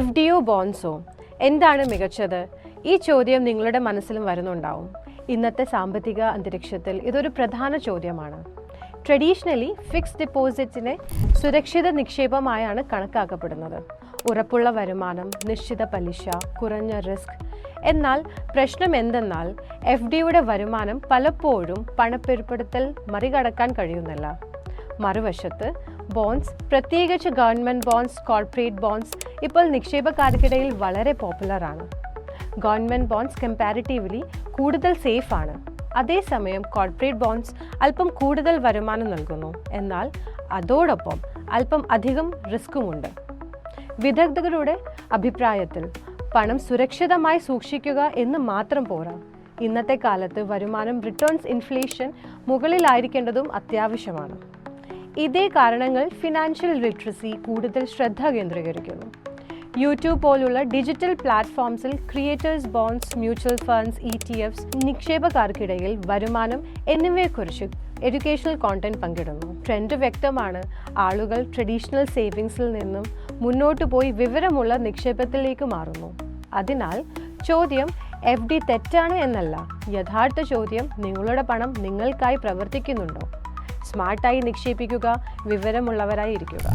FDO ബോൺസോ എന്താണ് മികച്ചത്? ഈ ചോദ്യം നിങ്ങളുടെ മനസ്സിലും വരുന്നുണ്ടാവും. ഇന്നത്തെ സാമ്പത്തിക അന്തരീക്ഷത്തിൽ ഇതൊരു പ്രധാന ചോദ്യമാണ്. ട്രഡീഷണലി ഫിക്സ്ഡ് ഡിപ്പോസിറ്റ്സിനെ സുരക്ഷിത നിക്ഷേപമായാണ് കണക്കാക്കപ്പെടുന്നത്. ഉറപ്പുള്ള വരുമാനം, നിശ്ചിത പലിശ, കുറഞ്ഞ റിസ്ക്. എന്നാൽ പ്രശ്നം എന്തെന്നാൽ FDയുടെ വരുമാനം പലപ്പോഴും പണപ്പെരുപ്പെടുത്തൽ മറികടക്കാൻ കഴിയുന്നില്ല. മറുവശത്ത് ബോൺസ്, പ്രത്യേകിച്ച് ഗവൺമെൻറ് ബോൺസ്, കോർപ്പറേറ്റ് ബോൺസ് ഇപ്പോൾ നിക്ഷേപക്കാർക്കിടയിൽ വളരെ പോപ്പുലറാണ്. ഗവൺമെൻറ് ബോൺസ് കമ്പാരിറ്റീവ്ലി കൂടുതൽ സേഫാണ്. അതേസമയം കോർപ്പറേറ്റ് ബോൺസ് അല്പം കൂടുതൽ വരുമാനം നൽകുന്നു, എന്നാൽ അതോടൊപ്പം അല്പം അധികം റിസ്ക്കുമുണ്ട്. വിദഗ്ധരുടെ അഭിപ്രായത്തിൽ പണം സുരക്ഷിതമായി സൂക്ഷിക്കുക എന്ന് മാത്രം പോരാ. ഇന്നത്തെ കാലത്ത് വരുമാനം റിട്ടേൺസ് ഇൻഫ്ലേഷൻ മുകളിലായിരിക്കേണ്ടതും അത്യാവശ്യമാണ്. ഇതേ കാരണങ്ങൾ ഫിനാൻഷ്യൽ ലിറ്ററസി കൂടുതൽ ശ്രദ്ധ കേന്ദ്രീകരിക്കുന്നു. യൂട്യൂബ് പോലുള്ള ഡിജിറ്റൽ പ്ലാറ്റ്ഫോംസിൽ creators bonds, mutual funds, ETFs നിക്ഷേപക്കാർക്കിടയിൽ വരുമാനം എന്നിവയെക്കുറിച്ച് എഡ്യൂക്കേഷണൽ കോണ്ടന്റ് പങ്കിടുന്നു. ട്രെൻഡ് വ്യക്തമാണ്. ആളുകൾ ട്രഡീഷണൽ സേവിങ്സിൽ നിന്നും മുന്നോട്ട് പോയി വിവരമുള്ള നിക്ഷേപത്തിലേക്ക് മാറുന്നു. അതിനാൽ ചോദ്യം FD തെറ്റാണ് എന്നല്ല. യഥാർത്ഥ ചോദ്യം നിങ്ങളുടെ പണം നിങ്ങൾക്കായി പ്രവർത്തിക്കുന്നുണ്ടോ? സ്മാർട്ടായി നിക്ഷേപിക്കുക, വിവരമുള്ളവരായി ഇരിക്കുക.